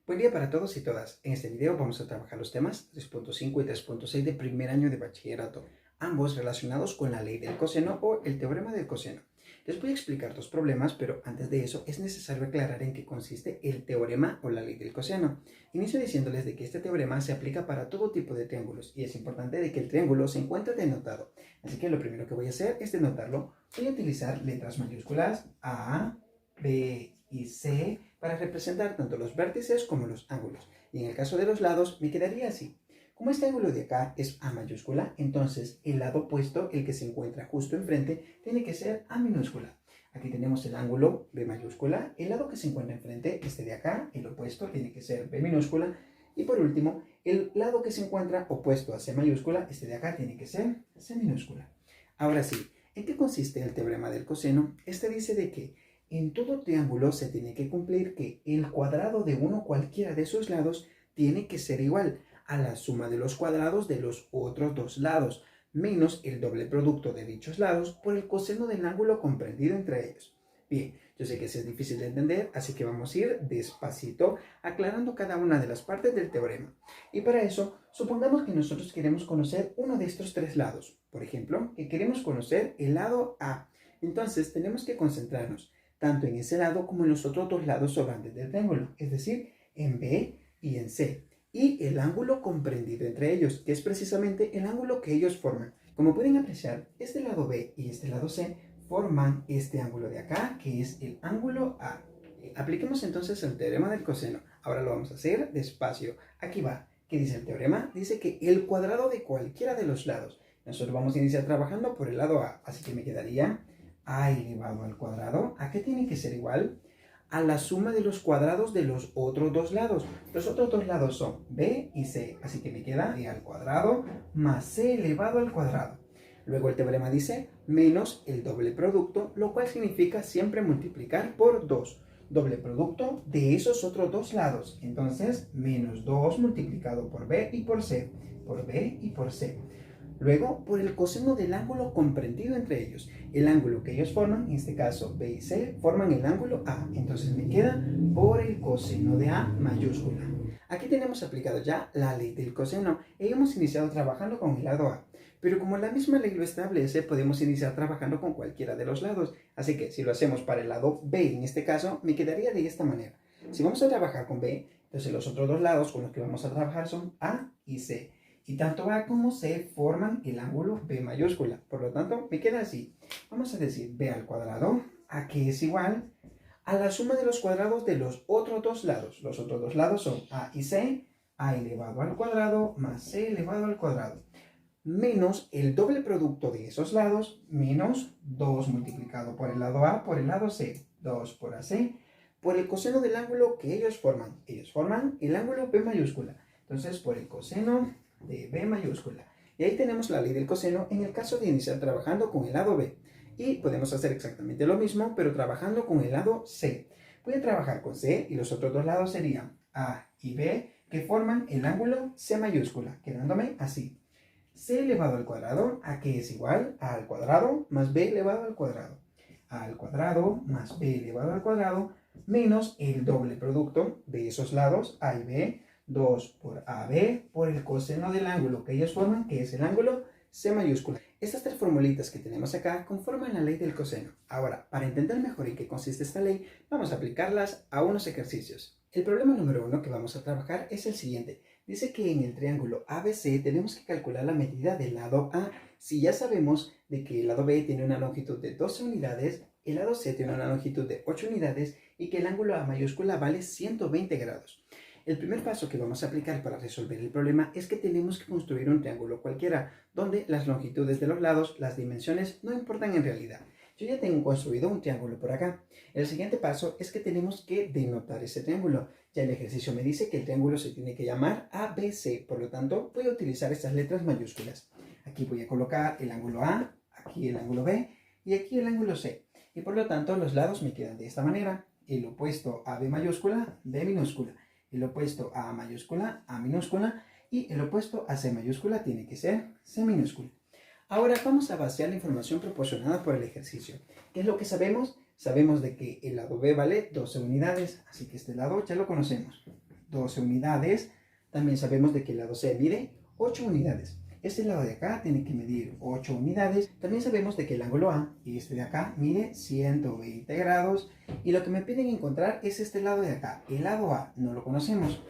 Buen día para todos y todas. En este video vamos a trabajar los temas 3.5 y 3.6 de primer año de bachillerato, ambos relacionados con la ley del coseno o el teorema del coseno. Les voy a explicar dos problemas, pero antes de eso es necesario aclarar en qué consiste el teorema o la ley del coseno. Inicio diciéndoles de que este teorema se aplica para todo tipo de triángulos y es importante de que el triángulo se encuentre denotado. Así que lo primero que voy a hacer es denotarlo. Voy a utilizar letras mayúsculas A, B y C para representar tanto los vértices como los ángulos. Y en el caso de los lados me quedaría así. Como este ángulo de acá es A mayúscula, entonces el lado opuesto, el que se encuentra justo enfrente, tiene que ser A minúscula. Aquí tenemos el ángulo B mayúscula, el lado que se encuentra enfrente, este de acá, el opuesto, tiene que ser B minúscula. Y por último, el lado que se encuentra opuesto a C mayúscula, este de acá, tiene que ser C minúscula. Ahora sí, ¿en qué consiste el teorema del coseno? Este dice de que en todo triángulo se tiene que cumplir que el cuadrado de uno cualquiera de sus lados tiene que ser igual a la suma de los cuadrados de los otros dos lados, menos el doble producto de dichos lados por el coseno del ángulo comprendido entre ellos. Bien, yo sé que eso es difícil de entender, así que vamos a ir despacito aclarando cada una de las partes del teorema. Y para eso, supongamos que nosotros queremos conocer uno de estos tres lados. Por ejemplo, que queremos conocer el lado A. Entonces, tenemos que concentrarnos tanto en ese lado como en los otros dos lados sobrantes del triángulo, es decir, en B y en C, y el ángulo comprendido entre ellos, que es precisamente el ángulo que ellos forman. Como pueden apreciar, este lado B y este lado C forman este ángulo de acá, que es el ángulo A. Apliquemos entonces el teorema del coseno. Ahora lo vamos a hacer despacio. Aquí va. ¿Qué dice el teorema? Dice que el cuadrado de cualquiera de los lados. Nosotros vamos a iniciar trabajando por el lado A, así que me quedaría A elevado al cuadrado. ¿A qué tiene que ser igual? A la suma de los cuadrados de los otros dos lados. Los otros dos lados son B y C, así que me queda B al cuadrado más C elevado al cuadrado. Luego el teorema dice menos el doble producto, lo cual significa siempre multiplicar por 2. Doble producto de esos otros dos lados. Entonces, menos 2 multiplicado por B y por C. Por B y por C. Luego, por el coseno del ángulo comprendido entre ellos. El ángulo que ellos forman, en este caso B y C, forman el ángulo A. Entonces me queda por el coseno de A mayúscula. Aquí tenemos aplicado ya la ley del coseno y hemos iniciado trabajando con el lado A. Pero como la misma ley lo establece, podemos iniciar trabajando con cualquiera de los lados. Así que si lo hacemos para el lado B, en este caso, me quedaría de esta manera. Si vamos a trabajar con B, entonces los otros dos lados con los que vamos a trabajar son A y C. Y tanto A como C forman el ángulo B mayúscula. Por lo tanto, me queda así. Vamos a decir B al cuadrado, a que es igual a la suma de los cuadrados de los otros dos lados. Los otros dos lados son A y C, A elevado al cuadrado más C elevado al cuadrado. Menos el doble producto de esos lados, menos 2 multiplicado por el lado A por el lado C. 2 por AC, por el coseno del ángulo que ellos forman. Ellos forman el ángulo B mayúscula. Entonces, por el coseno de B mayúscula. Y ahí tenemos la ley del coseno en el caso de iniciar trabajando con el lado B. Y podemos hacer exactamente lo mismo, pero trabajando con el lado C. Voy a trabajar con C y los otros dos lados serían A y B, que forman el ángulo C mayúscula, quedándome así. C elevado al cuadrado, ¿a qué es igual? A al cuadrado más B elevado al cuadrado. A al cuadrado más B elevado al cuadrado menos el doble producto de esos lados, A y B, 2 por AB por el coseno del ángulo que ellos forman, que es el ángulo C mayúscula. Estas tres formulitas que tenemos acá conforman la ley del coseno. Ahora, para entender mejor en qué consiste esta ley, vamos a aplicarlas a unos ejercicios. El problema número 1 que vamos a trabajar es el siguiente. Dice que en el triángulo ABC tenemos que calcular la medida del lado A. Si ya sabemos de que el lado B tiene una longitud de 12 unidades, el lado C tiene una longitud de 8 unidades y que el ángulo A mayúscula vale 120 grados. El primer paso que vamos a aplicar para resolver el problema es que tenemos que construir un triángulo cualquiera, donde las longitudes de los lados, las dimensiones, no importan en realidad. Yo ya tengo construido un triángulo por acá. El siguiente paso es que tenemos que denotar ese triángulo. Ya el ejercicio me dice que el triángulo se tiene que llamar ABC, por lo tanto voy a utilizar estas letras mayúsculas. Aquí voy a colocar el ángulo A, aquí el ángulo B y aquí el ángulo C. Y por lo tanto los lados me quedan de esta manera. El opuesto a B mayúscula, B minúscula. El opuesto a mayúscula, A minúscula, y el opuesto a C mayúscula tiene que ser C minúscula. Ahora vamos a vaciar la información proporcionada por el ejercicio. ¿Qué es lo que sabemos? Sabemos de que el lado B vale 12 unidades, así que este lado ya lo conocemos. 12 unidades. También sabemos de que el lado C mide 8 unidades. Este lado de acá tiene que medir 8 unidades. También sabemos de que el ángulo A y este de acá mide 120 grados. Y lo que me piden encontrar es este lado de acá. El lado A no lo conocemos.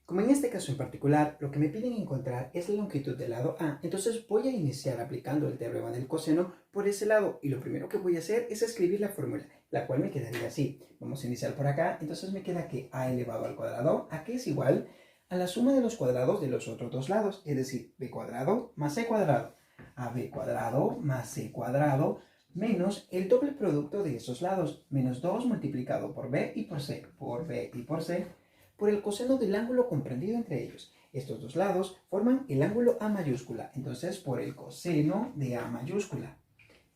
Como en este caso en particular, lo que me piden encontrar es la longitud del lado A, entonces voy a iniciar aplicando el teorema del coseno por ese lado. Y lo primero que voy a hacer es escribir la fórmula, la cual me quedaría así. Vamos a iniciar por acá, entonces me queda que A elevado al cuadrado, ¿a qué es igual? A la suma de los cuadrados de los otros dos lados, es decir, b cuadrado más c cuadrado. AB cuadrado más c cuadrado menos el doble producto de esos lados, menos 2 multiplicado por b y por c, por el coseno del ángulo comprendido entre ellos. Estos dos lados forman el ángulo A mayúscula, entonces por el coseno de A mayúscula.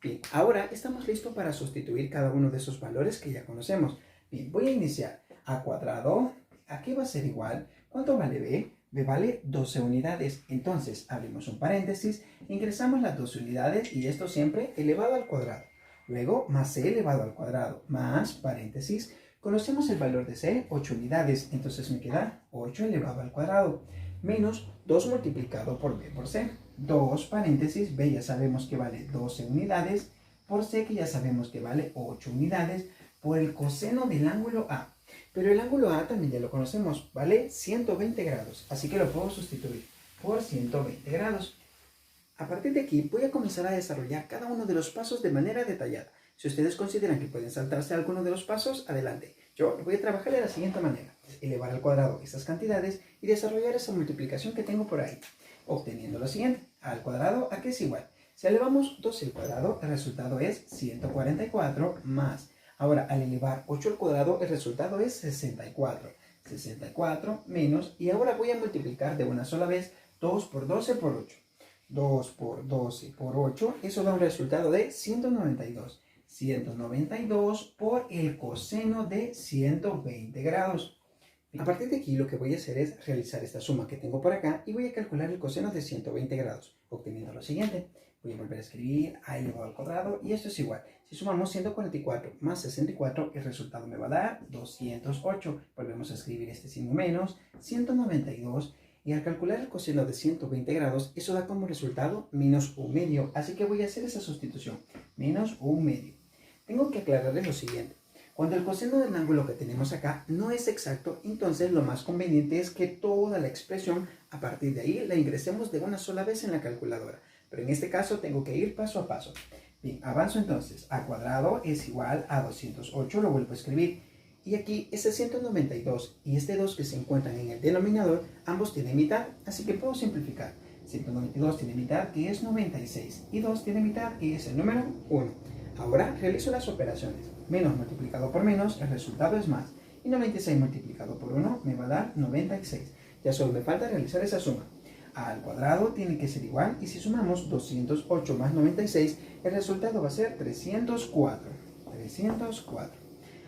Bien, ahora estamos listos para sustituir cada uno de esos valores que ya conocemos. Bien, voy a iniciar. A cuadrado, ¿a qué va a ser igual? ¿Cuánto vale B? B vale 12 unidades. Entonces, abrimos un paréntesis, ingresamos las 12 unidades y esto siempre elevado al cuadrado. Luego, más C elevado al cuadrado, más paréntesis. Conocemos el valor de C, 8 unidades. Entonces me queda 8 elevado al cuadrado, menos 2 multiplicado por B por C. 2 paréntesis, B ya sabemos que vale 12 unidades, por C que ya sabemos que vale 8 unidades, por el coseno del ángulo A. Pero el ángulo A también ya lo conocemos, vale 120 grados, así que lo puedo sustituir por 120 grados. A partir de aquí voy a comenzar a desarrollar cada uno de los pasos de manera detallada. Si ustedes consideran que pueden saltarse alguno de los pasos, adelante. Yo voy a trabajar de la siguiente manera. Elevar al cuadrado estas cantidades y desarrollar esa multiplicación que tengo por ahí. Obteniendo lo siguiente. A al cuadrado, ¿a qué es igual? Si elevamos 12 al cuadrado, el resultado es 144 más. Ahora, al elevar 8 al cuadrado, el resultado es 64. 64 menos, y ahora voy a multiplicar de una sola vez 2 por 12 por 8. 2 por 12 por 8, eso da un resultado de 192. 192 por el coseno de 120 grados. A partir de aquí lo que voy a hacer es realizar esta suma que tengo por acá y voy a calcular el coseno de 120 grados, obteniendo lo siguiente. Voy a volver a escribir a elevado al cuadrado y esto es igual. Si sumamos 144 más 64, el resultado me va a dar 208. Volvemos a escribir este signo menos, 192. Y al calcular el coseno de 120 grados, eso da como resultado menos 1/2. Así que voy a hacer esa sustitución, menos 1/2. Tengo que aclararles lo siguiente. Cuando el coseno del ángulo que tenemos acá no es exacto, entonces lo más conveniente es que toda la expresión, a partir de ahí, la ingresemos de una sola vez en la calculadora. Pero en este caso tengo que ir paso a paso. Bien, avanzo entonces. A cuadrado es igual a 208, lo vuelvo a escribir. Y aquí este 192 y este 2 que se encuentran en el denominador, ambos tienen mitad, así que puedo simplificar. 192 tiene mitad, que es 96, y 2 tiene mitad, que es el número 1. Ahora realizo las operaciones. Menos multiplicado por menos, el resultado es más. Y 96 multiplicado por 1 me va a dar 96. Ya solo me falta realizar esa suma. A al cuadrado tiene que ser igual, y si sumamos 208 más 96, el resultado va a ser 304. 304.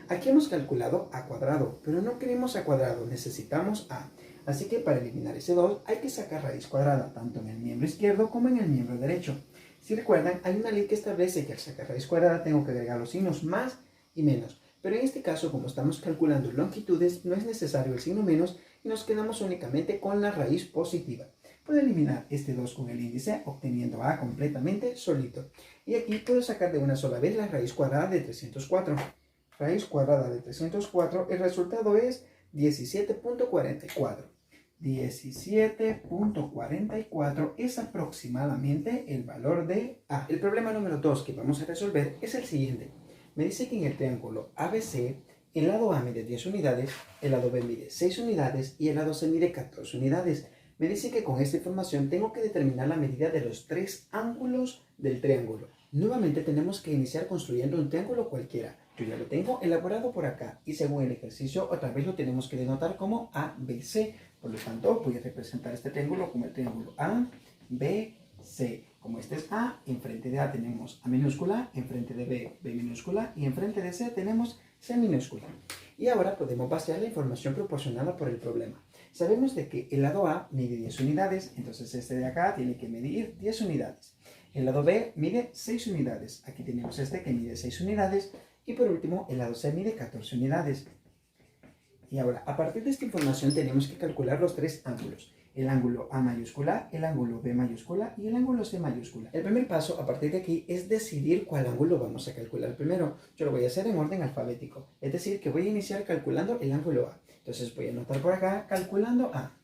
Aquí hemos calculado a cuadrado, pero no queremos a cuadrado, necesitamos a. Así que para eliminar ese 2 hay que sacar raíz cuadrada, tanto en el miembro izquierdo como en el miembro derecho. Si recuerdan, hay una ley que establece que al sacar raíz cuadrada tengo que agregar los signos más y menos. Pero en este caso, como estamos calculando longitudes, no es necesario el signo menos y nos quedamos únicamente con la raíz positiva. Puedo eliminar este 2 con el índice, obteniendo a completamente solito. Y aquí puedo sacar de una sola vez la raíz cuadrada de 304. Raíz cuadrada de 304, el resultado es 17.44. 17.44 es aproximadamente el valor de A. El problema número 2 que vamos a resolver es el siguiente. Me dice que en el triángulo ABC, el lado A mide 10 unidades, el lado B mide 6 unidades y el lado C mide 14 unidades. Me dice que con esta información tengo que determinar la medida de los 3 ángulos del triángulo. Nuevamente tenemos que iniciar construyendo un triángulo cualquiera. Yo ya lo tengo elaborado por acá y según el ejercicio otra vez lo tenemos que denotar como ABC. Por lo tanto voy a representar este triángulo como el triángulo ABC. Como este es A, enfrente de A tenemos A minúscula, enfrente de B, B minúscula y enfrente de C tenemos C minúscula. Y ahora podemos vaciar la información proporcionada por el problema. Sabemos de que el lado A mide 10 unidades, entonces este de acá tiene que medir 10 unidades. El lado B mide 6 unidades, aquí tenemos este que mide 6 unidades. Y por último, el lado C mide 14 unidades. Y ahora, a partir de esta información tenemos que calcular los tres ángulos. El ángulo A mayúscula, el ángulo B mayúscula y el ángulo C mayúscula. El primer paso a partir de aquí es decidir cuál ángulo vamos a calcular primero. Yo lo voy a hacer en orden alfabético, es decir, que voy a iniciar calculando el ángulo A. Entonces voy a anotar por acá, calculando A.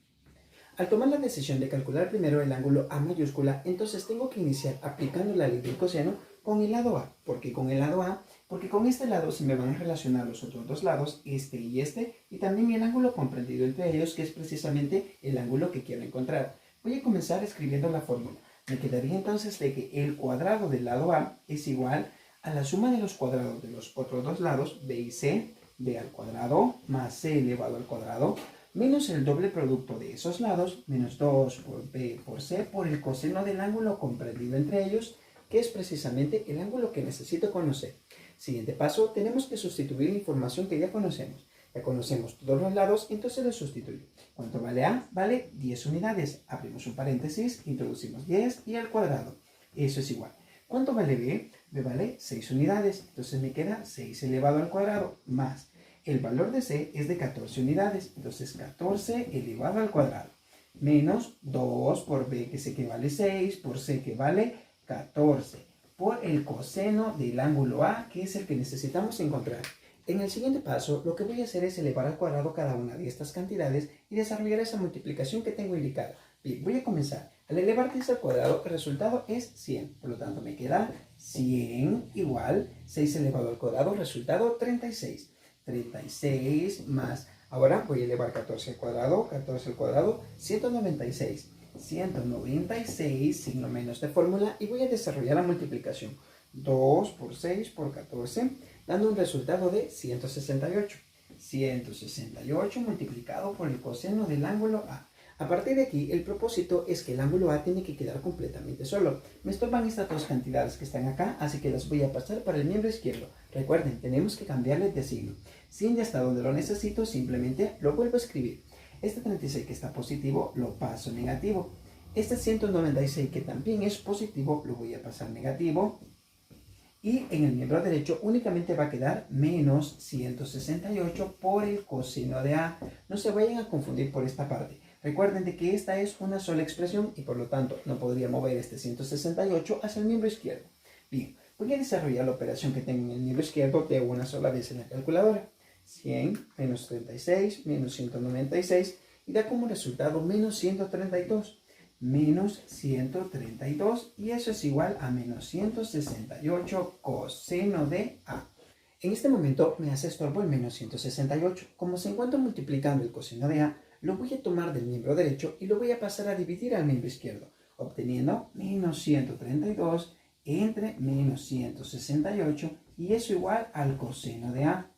Al tomar la decisión de calcular primero el ángulo A mayúscula, entonces tengo que iniciar aplicando la ley del coseno con el lado A. ¿Por qué con el lado A? Porque con este lado se me van a relacionar los otros dos lados, este, y también el ángulo comprendido entre ellos, que es precisamente el ángulo que quiero encontrar. Voy a comenzar escribiendo la fórmula. Me quedaría entonces de que el cuadrado del lado A es igual a la suma de los cuadrados de los otros dos lados, B y C, B al cuadrado más C elevado al cuadrado, menos el doble producto de esos lados, menos 2 por B por C, por el coseno del ángulo comprendido entre ellos, que es precisamente el ángulo que necesito conocer. Siguiente paso, tenemos que sustituir la información que ya conocemos. Ya conocemos todos los lados, entonces lo sustituyo. ¿Cuánto vale A? Vale 10 unidades. Abrimos un paréntesis, introducimos 10 y al cuadrado. Eso es igual. ¿Cuánto vale B? B vale 6 unidades. Entonces me queda 6 elevado al cuadrado más. El valor de C es de 14 unidades. Entonces 14 elevado al cuadrado. Menos 2 por B, que sé que vale 6, por C que vale 14. Por el coseno del ángulo A, que es el que necesitamos encontrar. En el siguiente paso, lo que voy a hacer es elevar al cuadrado cada una de estas cantidades y desarrollar esa multiplicación que tengo indicada. Bien, voy a comenzar. Al elevar 10 al cuadrado, el resultado es 100. Por lo tanto, me queda 100 igual 6 elevado al cuadrado, resultado 36. 36 más, ahora voy a elevar 14 al cuadrado, 196. 196, signo menos de fórmula, y voy a desarrollar la multiplicación. 2 por 6 por 14, dando un resultado de 168. 168 multiplicado por el coseno del ángulo A. A partir de aquí, el propósito es que el ángulo A tiene que quedar completamente solo. Me estorban estas dos cantidades que están acá, así que las voy a pasar para el miembro izquierdo. Recuerden, tenemos que cambiarle de signo. Si ya está donde lo necesito, simplemente lo vuelvo a escribir. Este 36 que está positivo, lo paso negativo. Este 196 que también es positivo, lo voy a pasar negativo. Y en el miembro derecho únicamente va a quedar menos 168 por el coseno de A. No se vayan a confundir por esta parte. Recuerden de que esta es una sola expresión y por lo tanto no podría mover este 168 hacia el miembro izquierdo. Bien, voy a desarrollar la operación que tengo en el miembro izquierdo de una sola vez en la calculadora. 100 menos 36 menos 196 y da como resultado menos 132. Menos 132 y eso es igual a menos 168 coseno de A. En este momento me hace estorbo el menos 168. Como se encuentra multiplicando el coseno de A, lo voy a tomar del miembro derecho y lo voy a pasar a dividir al miembro izquierdo, obteniendo menos 132 entre menos 168 y eso igual al coseno de A.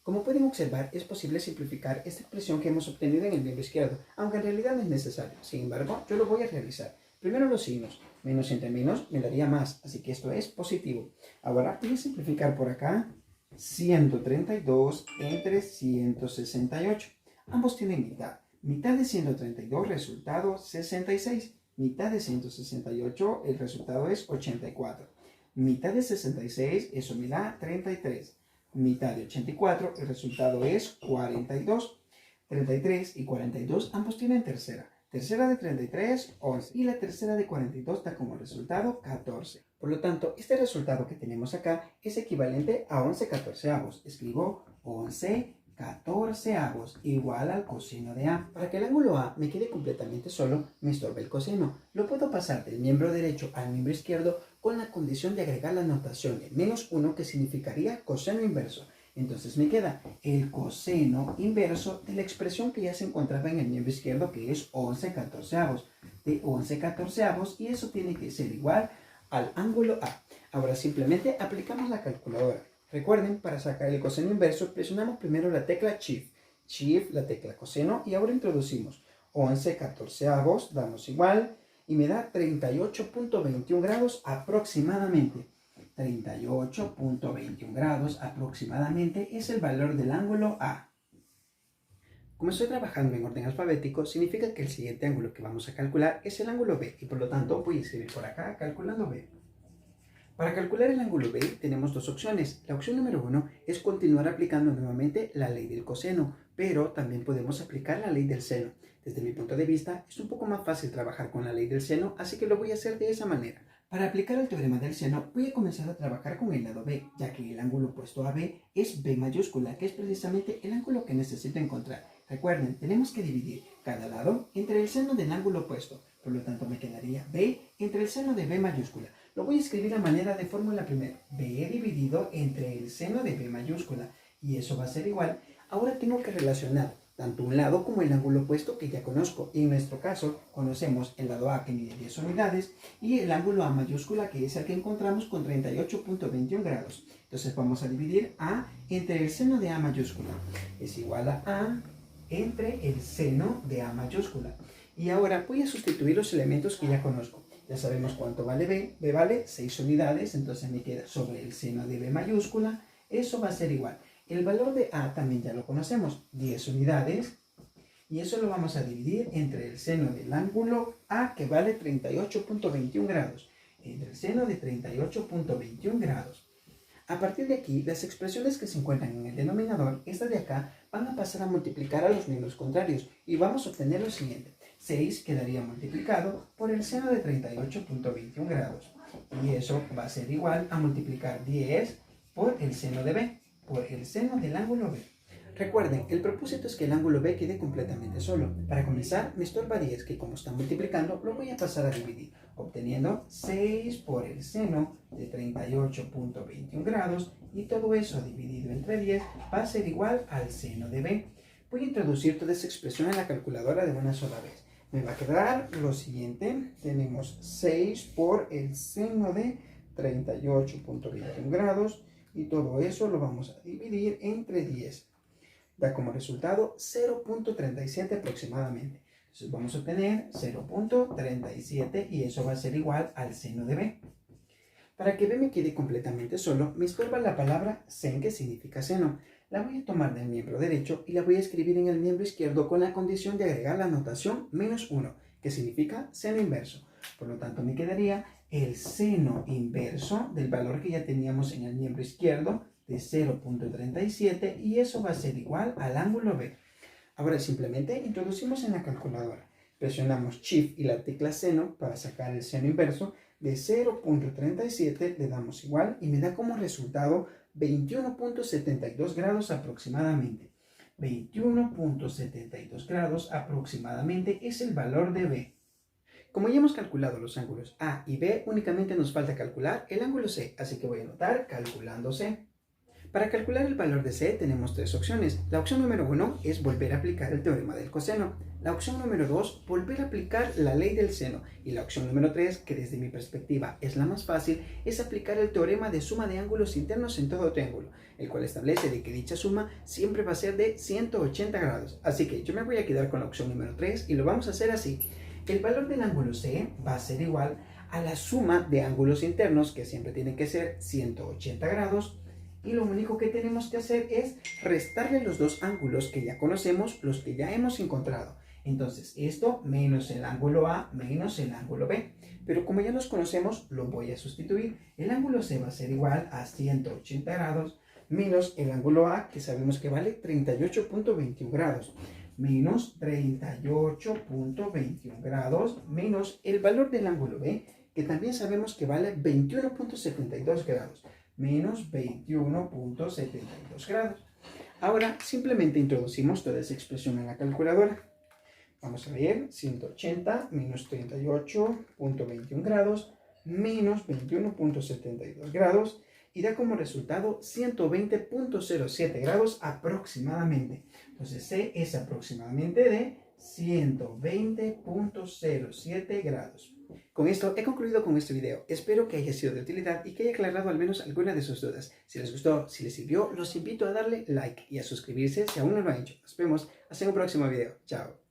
Como pueden observar, es posible simplificar esta expresión que hemos obtenido en el miembro izquierdo, aunque en realidad no es necesario. Sin embargo, yo lo voy a realizar. Primero los signos. Menos entre menos me daría más, así que esto es positivo. Ahora voy a simplificar por acá 132 entre 168. Ambos tienen mitad. Mitad de 132, resultado 66. Mitad de 168, el resultado es 84. Mitad de 66, eso me da 33. Mitad de 84, el resultado es 42. 33 y 42, ambos tienen tercera. Tercera de 33, 11. Y la tercera de 42 da como resultado 14. Por lo tanto, este resultado que tenemos acá es equivalente a 11 catorceavos. Escribo 11 catorceavos igual al coseno de A. Para que el ángulo A me quede completamente solo, me estorba el coseno. Lo puedo pasar del miembro derecho al miembro izquierdo con la condición de agregar la notación de menos 1, que significaría coseno inverso. Entonces me queda el coseno inverso de la expresión que ya se encontraba en el miembro izquierdo, que es 11 catorceavos. De 11 catorceavos, y eso tiene que ser igual al ángulo A. Ahora simplemente aplicamos la calculadora. Recuerden, para sacar el coseno inverso, presionamos primero la tecla Shift. Shift, la tecla coseno, y ahora introducimos 11 catorceavos, damos igual, y me da 38.21 grados aproximadamente. 38.21 grados aproximadamente es el valor del ángulo A. Como estoy trabajando en orden alfabético, significa que el siguiente ángulo que vamos a calcular es el ángulo B, y por lo tanto voy a escribir por acá calculando B. Para calcular el ángulo B tenemos dos opciones. La opción número 1 es continuar aplicando nuevamente la ley del coseno, pero también podemos aplicar la ley del seno. Desde mi punto de vista es un poco más fácil trabajar con la ley del seno, así que lo voy a hacer de esa manera. Para aplicar el teorema del seno voy a comenzar a trabajar con el lado B, ya que el ángulo opuesto a B es B mayúscula, que es precisamente el ángulo que necesito encontrar. Recuerden, tenemos que dividir cada lado entre el seno del ángulo opuesto, por lo tanto me quedaría B entre el seno de B mayúscula. Lo voy a escribir a manera de fórmula primero. B dividido entre el seno de B mayúscula. Y eso va a ser igual. Ahora tengo que relacionar tanto un lado como el ángulo opuesto que ya conozco. Y en nuestro caso conocemos el lado A que mide 10 unidades y el ángulo A mayúscula que es el que encontramos con 38.21 grados. Entonces vamos a dividir A entre el seno de A mayúscula. Es igual a A entre el seno de A mayúscula. Y ahora voy a sustituir los elementos que ya conozco. Ya sabemos cuánto vale B. B vale 6 unidades, entonces me queda sobre el seno de B mayúscula. Eso va a ser igual. El valor de A también ya lo conocemos, 10 unidades. Y eso lo vamos a dividir entre el seno del ángulo A, que vale 38.21 grados. Entre el seno de 38.21 grados. A partir de aquí, las expresiones que se encuentran en el denominador, estas de acá, van a pasar a multiplicar a los miembros contrarios. Y vamos a obtener lo siguiente. 6 quedaría multiplicado por el seno de 38.21 grados. Y eso va a ser igual a multiplicar 10 por el seno de B, por el seno del ángulo B. Recuerden, el propósito es que el ángulo B quede completamente solo. Para comenzar, me estorba 10, que como está multiplicando, lo voy a pasar a dividir, obteniendo 6 por el seno de 38.21 grados, y todo eso dividido entre 10 va a ser igual al seno de B. Voy a introducir toda esa expresión en la calculadora de una sola vez. Me va a quedar lo siguiente. Tenemos 6 por el seno de 38.21 grados y todo eso lo vamos a dividir entre 10. Da como resultado 0.37 aproximadamente. Entonces vamos a obtener 0.37 y eso va a ser igual al seno de B. Para que B me quede completamente solo, me estorba la palabra sen, que significa seno. La voy a tomar del miembro derecho y la voy a escribir en el miembro izquierdo con la condición de agregar la notación menos 1, que significa seno inverso. Por lo tanto, me quedaría el seno inverso del valor que ya teníamos en el miembro izquierdo de 0.37 y eso va a ser igual al ángulo B. Ahora simplemente introducimos en la calculadora. Presionamos Shift y la tecla seno para sacar el seno inverso. De 0.37 le damos igual y me da como resultado 21.72 grados aproximadamente. 21.72 grados aproximadamente es el valor de B. Como ya hemos calculado los ángulos A y B, únicamente nos falta calcular el ángulo C, así que voy a anotar calculando C. Para calcular el valor de C tenemos tres opciones. La opción número 1 es volver a aplicar el teorema del coseno. La opción número 2, volver a aplicar la ley del seno. Y la opción número 3, que desde mi perspectiva es la más fácil, es aplicar el teorema de suma de ángulos internos en todo triángulo, el cual establece de que dicha suma siempre va a ser de 180 grados. Así que yo me voy a quedar con la opción número 3 y lo vamos a hacer así. El valor del ángulo C va a ser igual a la suma de ángulos internos, que siempre tienen que ser 180 grados, y lo único que tenemos que hacer es restarle los dos ángulos que ya conocemos, los que ya hemos encontrado. Entonces, esto menos el ángulo A menos el ángulo B. Pero como ya los conocemos, lo voy a sustituir. El ángulo C va a ser igual a 180 grados menos el ángulo A, que sabemos que vale 38.21 grados. Menos 38.21 grados menos el valor del ángulo B, que también sabemos que vale 21.72 grados. Menos 21.72 grados. Ahora simplemente introducimos toda esa expresión en la calculadora. Vamos a ver, 180 menos 38.21 grados menos 21.72 grados y da como resultado 120.07 grados aproximadamente. Entonces C es aproximadamente de 120.07 grados. Con esto he concluido con este video. Espero que haya sido de utilidad y que haya aclarado al menos alguna de sus dudas. Si les gustó, si les sirvió, los invito a darle like y a suscribirse si aún no lo han hecho. Nos vemos hasta un próximo video. Chao.